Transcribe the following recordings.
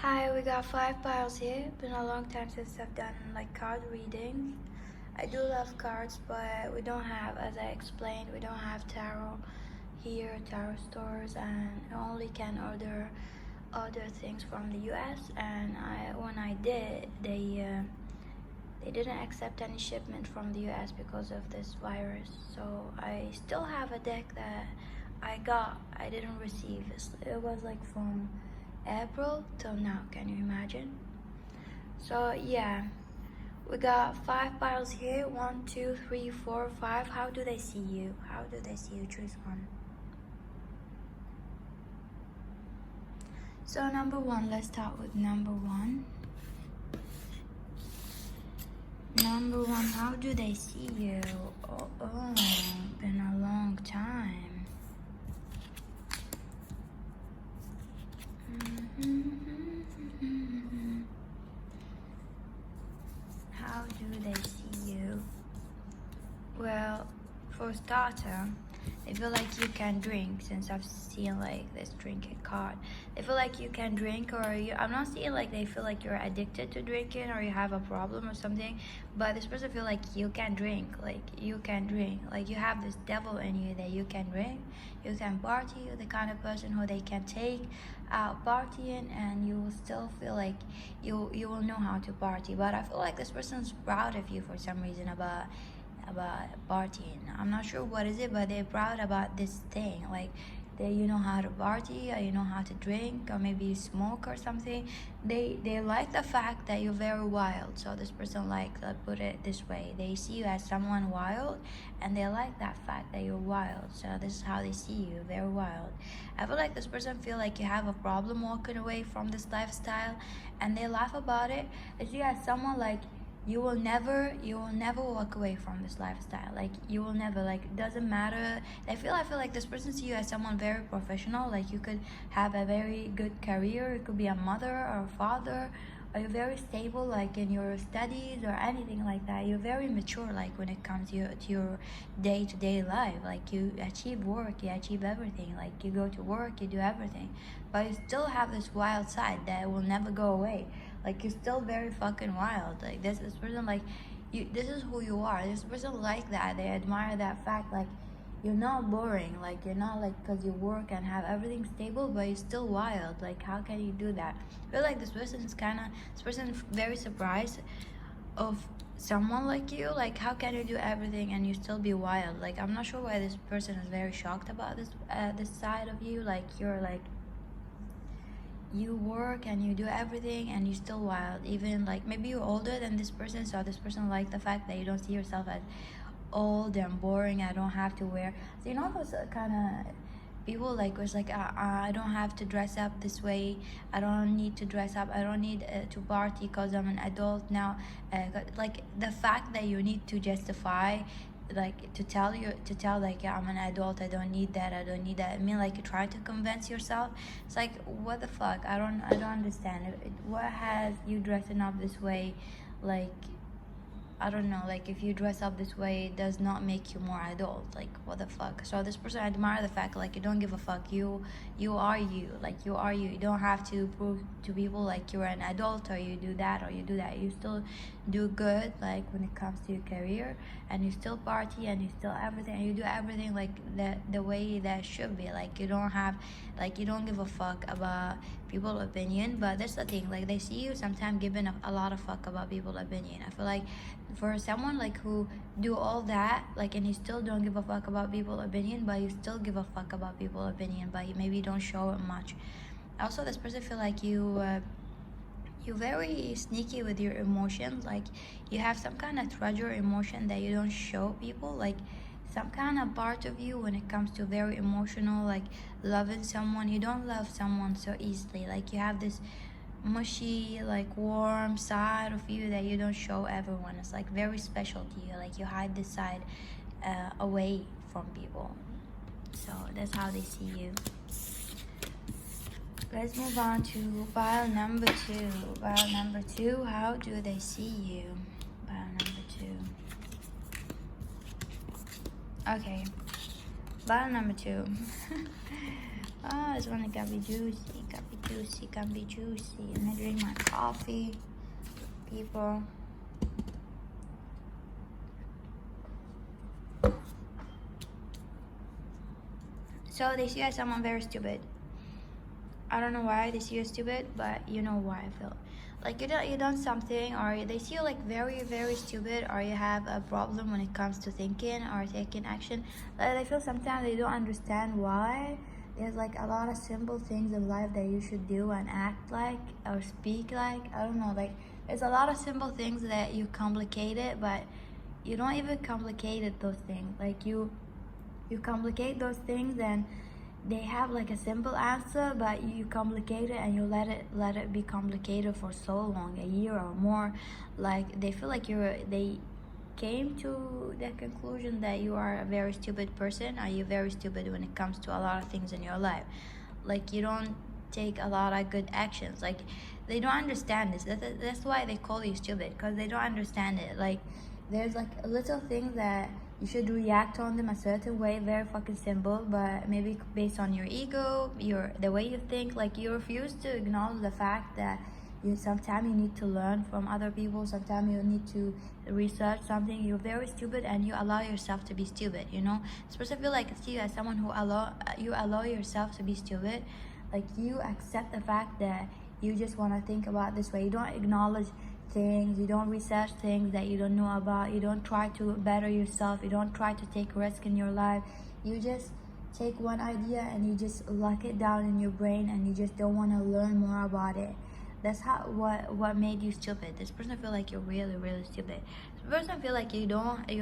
Hi, we got 5 piles here. Been a long time since I've done like card readings. I do love cards, but we don't have, as I explained, we don't have tarot here, tarot stores, and I only can order other things from the US. And when I did, they didn't accept any shipment from the US because of this virus. So I still have a deck that I didn't receive. It was like from April till now, can you imagine? So yeah, we got 5 piles here. 1, 2, 3, 4, 5. How do they see you? How do they see you? Choose one. So number 1, let's start with number 1. Number 1, how do they see you? Oh, been a long time. How do they see you? Well, for starter, they feel like you can drink, since I've seen like this drinking card. They feel like you can drink, or I'm not seeing like they feel like you're addicted to drinking or you have a problem or something, but this person feel like you can drink, like you can drink, like you have this devil in you that you can drink, you can party. You're the kind of person who they can take out partying and you will still feel like you will know how to party. But I feel like this person's proud of you for some reason about partying. I'm not sure what is it, but they're proud about this thing, like that you know how to party, or you know how to drink, or maybe you smoke or something. They like the fact that you're very wild. So this person, like, let's put it this way, they see you as someone wild and they like that fact that you're wild. So this is how they see you, very wild. I feel like this person feel like you have a problem walking away from this lifestyle and they laugh about it. They see you as someone like you will never walk away from this lifestyle. Like you will never, like, it doesn't matter. I feel like this person see you as someone very professional. Like you could have a very good career, you could be a mother or a father, or you're very stable like in your studies or anything like that. You're very mature like when it comes to your day-to-day life. Like you achieve work, you achieve everything, like you go to work, you do everything, but you still have this wild side that will never go away. Like you're still very fucking wild. Like this person, like this is who you are. This person like that, they admire that fact. Like you're not boring, like you're not like, because you work and have everything stable, but you're still wild. Like how can you do that? I feel like this person is very surprised of someone like you. Like how can you do everything and you still be wild? Like I'm not sure why this person is very shocked about this side of you. Like you're like, you work and you do everything and you still wild. Even like maybe you're older than this person, so this person like the fact that you don't see yourself as old and boring. I don't have to wear, so you know those kind of people like was like I don't have to dress up this way, I don't need to dress up, I don't need to party because I'm an adult now. Like the fact that you need to justify, like to tell like, yeah, I'm an adult, I don't need that. I mean, like you try to convince yourself. It's like, what the fuck? I don't understand what has you dressing up this way. Like I don't know, like if you dress up this way it does not make you more adult. Like what the fuck? So this person, I admire the fact like you don't give a fuck. You are you, like you are you. You don't have to prove to people like you're an adult or you do that or you do that. You still do good like when it comes to your career, and you still party and you still everything, and you do everything like the way that should be. Like you don't have, like you don't give a fuck about people's opinion. But that's the thing, like they see you sometimes giving a lot of fuck about people's opinion. I feel like for someone like who do all that, like, and you still don't give a fuck about people's opinion, but you still give a fuck about people's opinion, but you maybe don't show it much. Also, this person feel like you're very sneaky with your emotions. Like you have some kind of treasure emotion that you don't show people. Like some kind of part of you when it comes to very emotional, like loving someone. You don't love someone so easily. Like you have this mushy, like warm side of you that you don't show everyone. It's like very special to you. Like you hide this side away from people. So that's how they see you. Let's move on to pile number 2. Pile number 2, how do they see you? Pile number 2. Okay, pile number 2. Oh, this one got me juicy, got me juicy, can be juicy. I'm gonna drink my coffee, people. So they see you as someone very stupid. I don't know why they see you as stupid, but you know why I feel. Like you done something, or they see you like very, very stupid, or you have a problem when it comes to thinking or taking action. Like I feel sometimes they don't understand why. There's like a lot of simple things in life that you should do and act like or speak like. I don't know, like there's a lot of simple things that you complicate it, but you don't even complicate it, those things. Like you complicate those things and they have like a simple answer, but you complicate it and you let it be complicated for so long, a year or more. Like they feel like they came to the conclusion that you are a very stupid person, or you're very stupid when it comes to a lot of things in your life. Like you don't take a lot of good actions. Like they don't understand this. That's why they call you stupid, because they don't understand it. Like there's like little things that you should react on them a certain way, very fucking simple, but maybe based on your ego, the way you think. Like you refuse to acknowledge the fact that sometimes you need to learn from other people, sometimes you need to research something. You're very stupid and you allow yourself to be stupid, you know. Supposed to feel like see you as someone who allow yourself to be stupid. Like you accept the fact that you just want to think about this way. You don't acknowledge things, you don't research things that you don't know about, you don't try to better yourself, you don't try to take risk in your life. You just take one idea and you just lock it down in your brain and you just don't want to learn more about it. That's what made you stupid. This person feel like you're really, really stupid. This person feel like you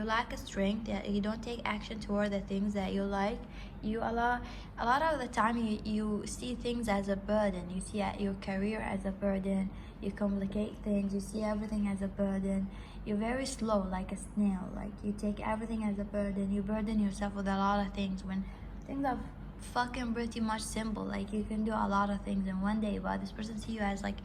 lack a strength, that you don't take action toward the things that you like. You a lot of the time you see things as a burden. You see your career as a burden. You complicate things. You see everything as a burden. You're very slow, like a snail. Like you take everything as a burden. You burden yourself with a lot of things when things are fucking pretty much simple. Like you can do a lot of things in one day, but this person see you as like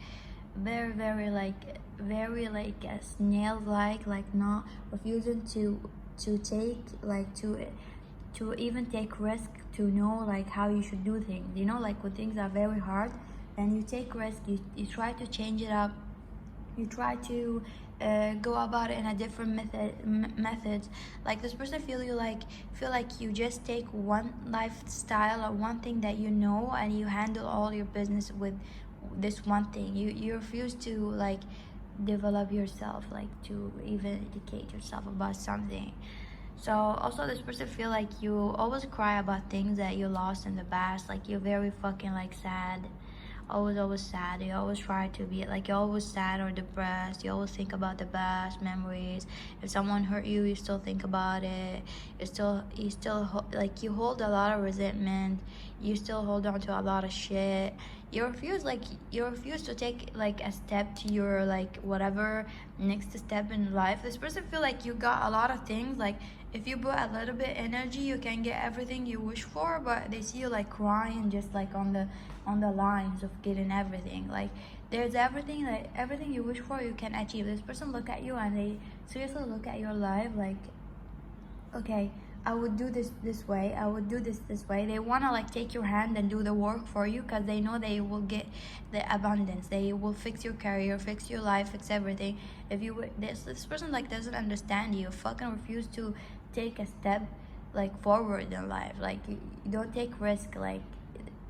very, very like a snail, like not refusing to take like to even take risk, to know like how you should do things, you know. Like when things are very hard and you take risk, you try to change it up, you try to go about it in a different methods. Like this person feel like you just take one lifestyle or one thing that you know, and you handle all your business with this one thing. You refuse to like develop yourself, like to even educate yourself about something. So also this person feel like you always cry about things that you lost in the past. Like you're very fucking like sad, always sad. You always try to be like, you're always sad or depressed. You always think about the past memories. If someone hurt you, you still think about it. You still like you hold a lot of resentment. You still hold on to a lot of shit. You refuse to take like a step to your like whatever next step in life. This person feel like you got a lot of things. Like if you put a little bit energy, you can get everything you wish for. But they see you like crying just like on the lines of getting everything. Like there's everything, like everything you wish for you can achieve. This person look at you and they seriously look at your life like, okay, I would do this way, I would do this way. They want to like take your hand and do the work for you, because they know they will get the abundance. They will fix your career, fix your life, fix everything. If you this person like doesn't understand you, fucking refuse to take a step like forward in life. Like you don't take risk, like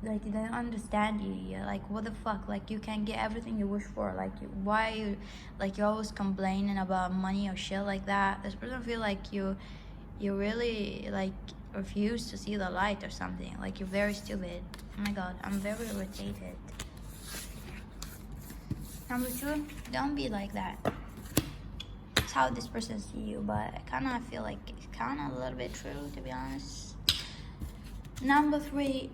they don't understand you. You're like, what the fuck? Like you can get everything you wish for. Like why you like you're always complaining about money or shit like that. This person feel like you really like refuse to see the light or something. Like you're very stupid. Oh my god, I'm very irritated. Number 2, don't be like that. It's how this person see you, but I kind of feel like it's kind of a little bit true, to be honest. Number three,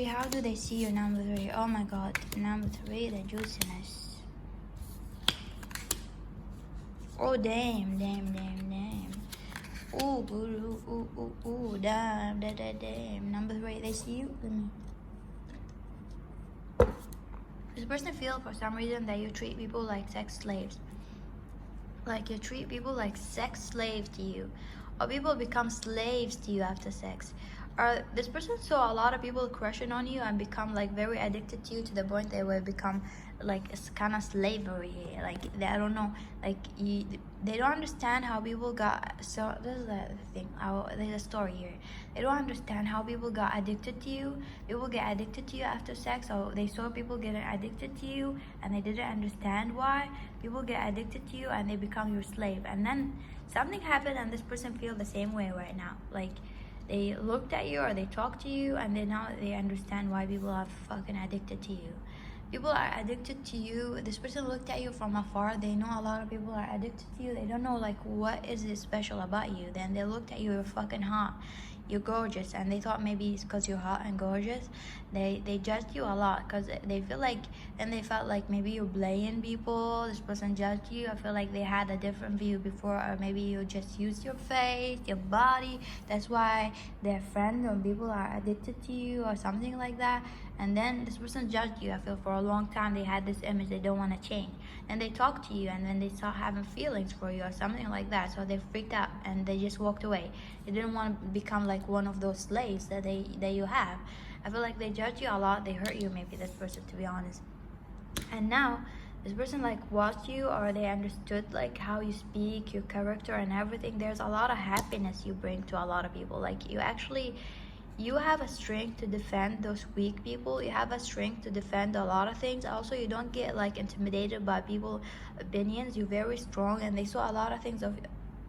how do they see you? Number 3, oh my god. Number 3, the juiciness. Oh damn. Ooh, damn. Number 3, they see you. This person feel for some reason that you treat people like sex slaves. Like you treat people like sex slaves to you, or people become slaves to you after sex, or this person saw a lot of people crushing on you and become like very addicted to you to the point they will become like it's kind of slavery. Like I don't know, like they don't understand how people got. So this is the thing. There's a story here. They don't understand how people got addicted to you. People get addicted to you after sex, or they saw people getting addicted to you and they didn't understand why. People get addicted to you and they become your slave, and then something happened and this person feel the same way right now. Like they looked at you or they talked to you and then now they understand why people are fucking addicted to you. People are addicted to you. This person looked at you from afar. They know a lot of people are addicted to you. They don't know like what is it special about you. Then they looked at you, you're fucking hot, you're gorgeous, and they thought maybe it's because you're hot and gorgeous. They judged you a lot because they feel like, and they felt like maybe you're playing people. This person judged you. I feel like they had a different view before, or maybe you just used your face, your body. That's why their friends or people are addicted to you or something like that. And then this person judged you. I feel for a long time they had this image they don't want to change. And they talked to you and then they start having feelings for you or something like that. So they freaked out and they just walked away. They didn't want to become like one of those slaves that you have. I feel like they judge you a lot. They hurt you, maybe this person, to be honest. And now this person like watched you, or they understood like how you speak, your character and everything. There's a lot of happiness you bring to a lot of people. Like you have a strength to defend those weak people. You have a strength to defend a lot of things. Also, you don't get like intimidated by people's opinions. You're very strong, and they saw a lot of things of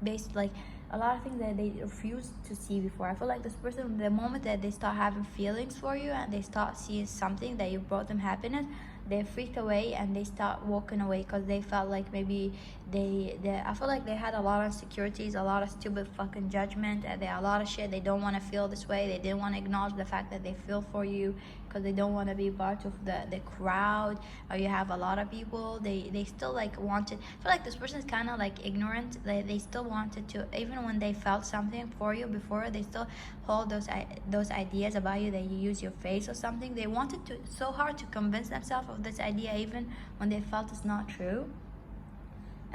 based like a lot of things that they refused to see before. I feel like this person, the moment that they start having feelings for you and they start seeing something that you brought them happiness, they freaked away and they start walking away because they felt like maybe I feel like they had a lot of insecurities, a lot of stupid fucking judgment, and a lot of shit. They don't want to feel this way. They didn't want to acknowledge the fact that they feel for you because they don't want to be part of the crowd, or you have a lot of people. They still like wanted. I feel like this person is kind of like ignorant. They still wanted to, even when they felt something for you before, they still hold those ideas about you that you use your face or something. They wanted to so hard to convince themselves of this idea even when they felt it's not true.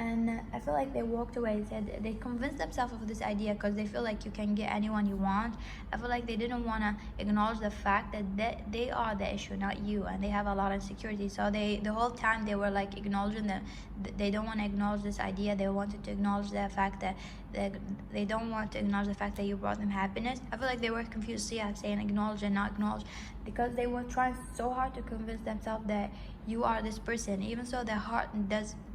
And I feel like they walked away. They convinced themselves of this idea because they feel like you can get anyone you want. I feel like they didn't want to acknowledge the fact that they are the issue, not you, and they have a lot of insecurity. So the whole time they were like acknowledging that they don't want to acknowledge this idea. They wanted to acknowledge the fact that they don't want to acknowledge the fact that you brought them happiness. I feel like they were confused. See, I'm saying acknowledge and not acknowledge because they were trying so hard to convince themselves that you are this person, even so their heart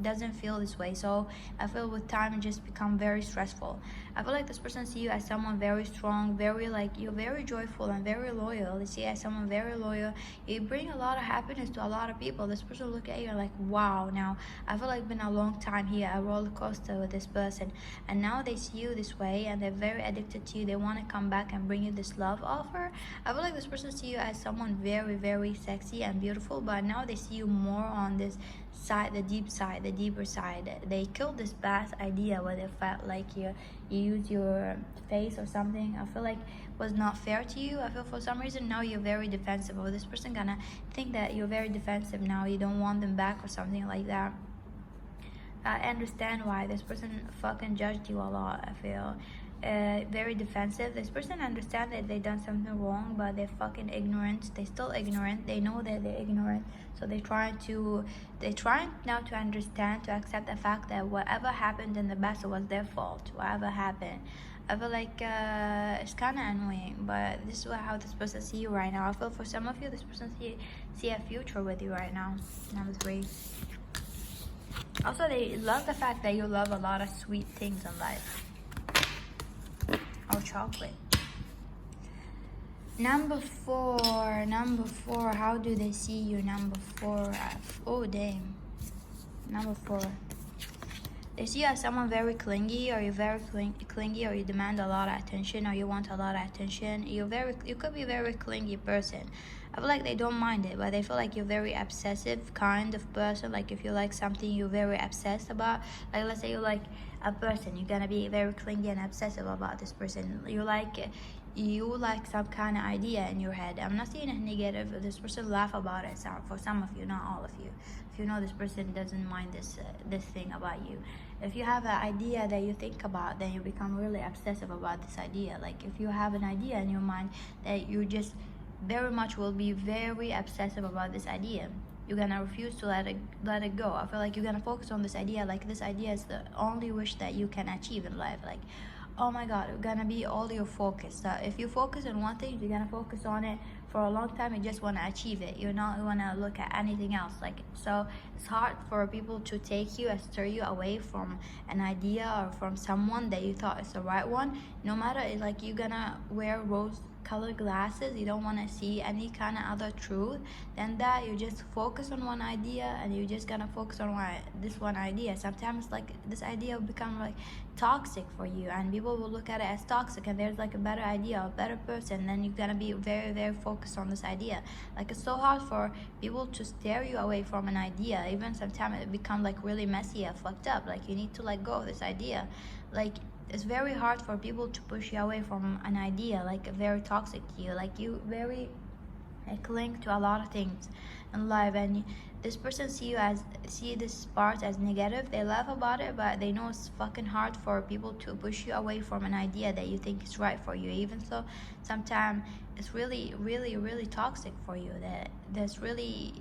doesn't feel this way. So I feel with time it just become very stressful. I feel like this person see you as someone very strong, very like you're very joyful and very loyal. They see you as someone very loyal. You bring a lot of happiness to a lot of people. This person look at you and like, wow, now I feel like it's been a long time here, a roller coaster with this person, and now they see you this way and they're very addicted to you. They want to come back and bring you this love offer. I feel like this person see you as someone very, very sexy and beautiful, but now they see you more on this side, the deeper side. They killed this bad idea where they felt like you use your face or something. I feel like was not fair to you. I feel for some reason now you're very defensive, or this person gonna think that you're very defensive now. You don't want them back or something like that. I understand why this person fucking judged you a lot. I feel very defensive. This person understands that they done something wrong, but they're fucking ignorant. They still ignorant. They know that they're ignorant, so they trying now to understand, to accept the fact that whatever happened in the past was their fault. Whatever happened, I feel like it's kind of annoying, but this is how this person see you right now. I feel for some of you, this person see a future with you right now. Number 3. Also, they love the fact that you love a lot of sweet things in life. Or chocolate. Number 4, how do they see you? Number 4, oh damn. Number 4, they see you as someone very clingy, or you're very clingy, or you demand a lot of attention, or you want a lot of attention. You could be a very clingy person. I feel like they don't mind it, but they feel like you're very obsessive kind of person. Like if you like something, you're very obsessed about. Like let's say you like a person, you're gonna be very clingy and obsessive about this person. You like you like some kind of idea in your head. I'm not saying it negative. This person laugh about it. So for some of you, not all of you. If you know this person doesn't mind this thing about you. If you have an idea that you think about, then you become really obsessive about this idea. Like if you have an idea in your mind that you just very much will be very obsessive about this idea, you're gonna refuse to let it go. I feel like you're gonna focus on this idea, like this idea is the only wish that you can achieve in life. Like, oh my god, it's gonna be all your focus. So if you focus on one thing, you're gonna focus on it for a long time. You just want to achieve it. You're not gonna look at anything else. Like, so it's hard for people to take you and steer you away from an idea or from someone that you thought is the right one. No matter, like, you're gonna wear rose colored glasses, you don't want to see any kind of other truth than that. You just focus on one idea, and you're just gonna focus on this one idea. Sometimes like this idea will become like toxic for you, and people will look at it as toxic, and there's like a better idea, a better person, then you're gonna be very, very focused on this idea. Like, it's so hard for people to steer you away from an idea. Even sometimes it becomes like really messy and fucked up. Like, you need to let go of this idea. Like, it's very hard for people to push you away from an idea, like very toxic to you. Like, you very cling to a lot of things in life, and this person see this part as negative. They laugh about it, but they know it's fucking hard for people to push you away from an idea that you think is right for you. Even so, sometimes it's really, really, really toxic for you. That's really,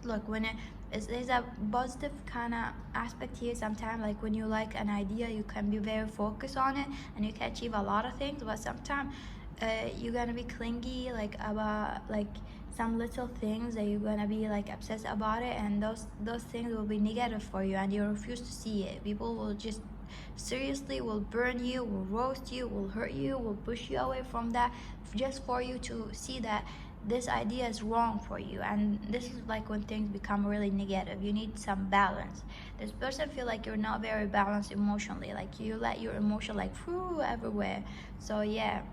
look, when there's a positive kind of aspect here. Sometimes, like, when you like an idea, you can be very focused on it and you can achieve a lot of things. But sometimes you're gonna be clingy, like, about like some little things that you're gonna be like obsessed about it, and those things will be negative for you, and you refuse to see it. People will just seriously will burn you, will roast you, will hurt you, will push you away from that, just for you to see that this idea is wrong for you. And this is like when things become really negative. You need some balance. This person feel like you're not very balanced emotionally, like you let your emotion like everywhere. So yeah.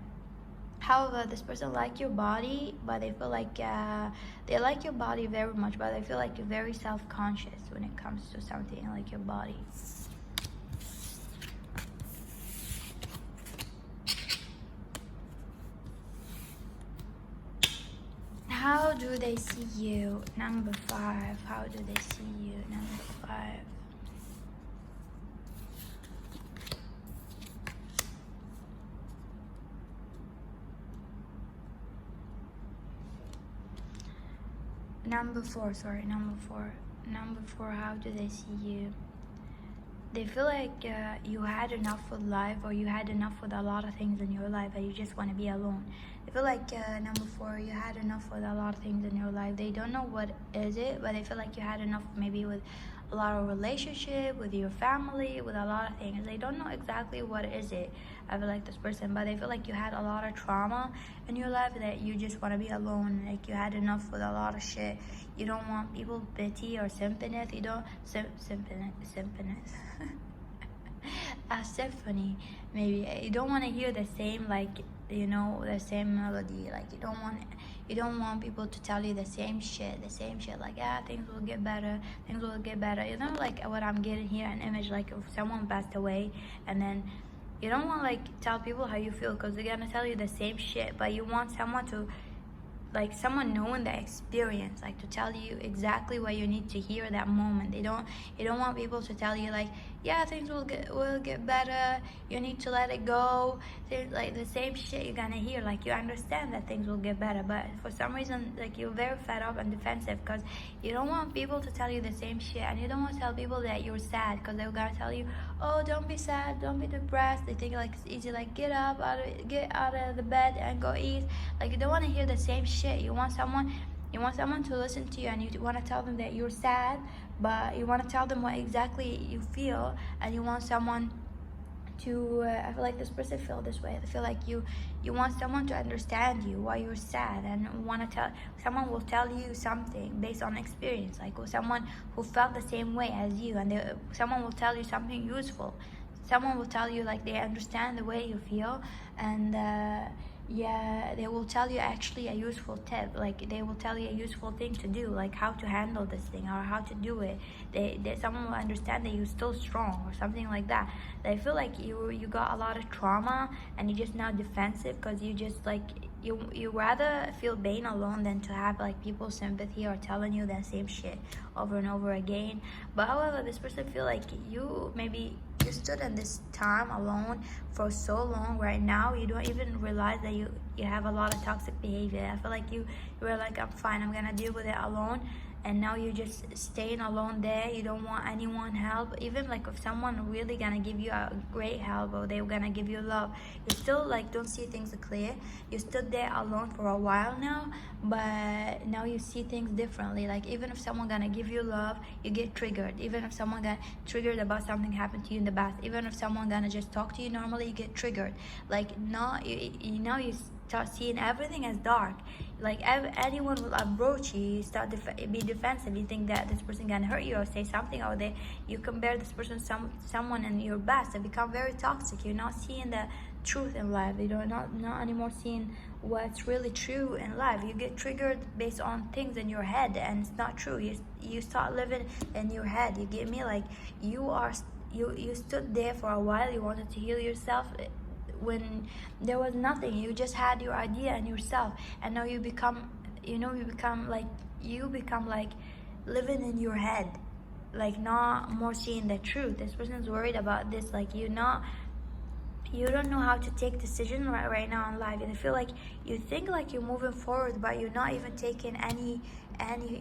However, this person like your body, but they feel like they like your body very much, but they feel like you're very self-conscious when it comes to something like your body. How do they see you? Number 5. How do they see you? Number 5. Number 4, sorry, number 4. Number 4, how do they see you? They feel like you had enough with life, or you had enough with a lot of things in your life, and you just want to be alone. They feel like, number 4, you had enough with a lot of things in your life. They don't know what is it, but they feel like you had enough maybe with a lot of relationship, with your family, with a lot of things. They don't know exactly what is it. I feel like this person, but they feel like you had a lot of trauma in your life that you just want to be alone. Like, you had enough with a lot of shit. You don't want people pity or sympathy. You don't sympathy. A symphony, maybe. You don't want to hear the same, like, the same melody. Like, you don't want people to tell you the same shit, like, things will get better, like what I'm getting here, an image like if someone passed away, and then you don't want like tell people how you feel, because they're gonna tell you the same shit, but you want someone to, like, someone knowing the experience, like, to tell you exactly what you need to hear at that moment. You don't want people to tell you like, yeah, things will get better, you need to let it go. There's like the same shit you're gonna hear. Like, you understand that things will get better, but for some reason, like, you're very fed up and defensive, because you don't want people to tell you the same shit, and you don't want to tell people that you're sad, because they're gonna tell you, oh, don't be sad, don't be depressed. They think like it's easy, like, get out of the bed and go eat. Like, you don't want to hear the same shit. You want someone to listen to you, and you want to tell them that you're sad, but you want to tell them what exactly you feel, and you want someone to I feel like this person feel this way. They feel like you want someone to understand you why you're sad, and someone will tell you something based on experience, like someone who felt the same way as you, and someone will tell you something useful. Someone will tell you like they understand the way you feel, and yeah, they will tell you actually a useful tip, like they will tell you a useful thing to do, like how to handle this thing or how to do it. Someone will understand that you're still strong or something like that. They feel like you got a lot of trauma and you're just now defensive because you just like you rather feel pain alone than to have like people's sympathy or telling you the same shit over and over again. But however, this person feel like you stood in this time alone for so long. Right now you don't even realize that you have a lot of toxic behavior. I feel like you were like, I'm fine, I'm gonna deal with it alone, and now you're just staying alone there. You don't want anyone help, even like if someone really gonna give you a great help or they're gonna give you love, you still like don't see things clear. You stood there alone for a while now, but now you see things differently. Like even if someone gonna give you love, you get triggered. Even if someone got triggered about something happened to you in the past, even if someone gonna just talk to you normally, you get triggered. Like now you start seeing everything as dark. Like anyone will approach you, you start be defensive. You think that this person can hurt you or say something, or you compare this person someone in your past and become very toxic. You're not seeing the truth in life. You don't not anymore seeing what's really true in life. You get triggered based on things in your head, and it's not true. You start living in your head. You get me? Like you stood there for a while. You wanted to heal yourself when there was nothing. You just had your idea and yourself, and now you become like living in your head, like not more seeing the truth. This person's worried about this, like you don't know how to take decisions right now in life. And I feel like you think like you're moving forward, but you're not even taking any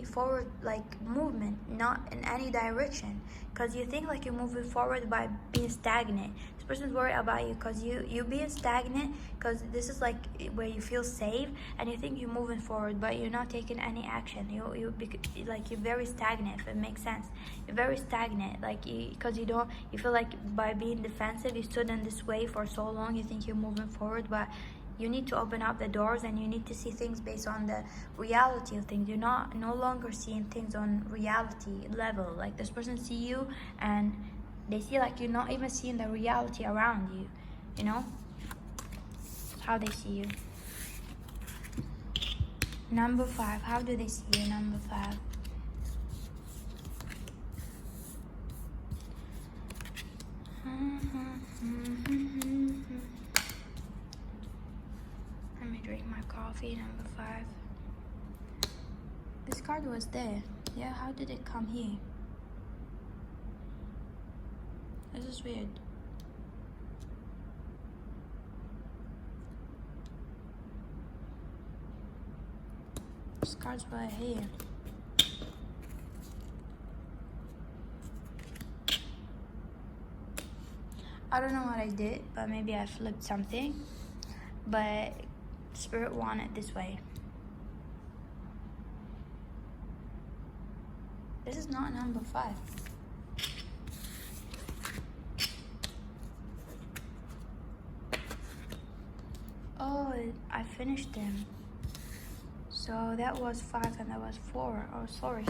forward like movement, not in any direction, because you think like you're moving forward by being stagnant. This person's worried about you because you being stagnant, because this is like where you feel safe and you think you're moving forward, but you're not taking any action. You're very stagnant, if it makes sense. You're very stagnant, like because you feel like by being defensive, you stood in this way for so long, you think you're moving forward, but you need to open up the doors and you need to see things based on the reality of things. You're no longer seeing things on reality level. Like this person see you and they see like you're not even seeing the reality around you, you know? How they see you. Number 5, how do they see you? Number 5. Let me drink my coffee. Number 5. This card was there. Yeah, how did it come here? This is weird. This card's right here. I don't know what I did, but maybe I flipped something. But Spirit wanted this way. This is not number 5. Oh, I finished them. So that was 5 and that was 4. Oh, sorry.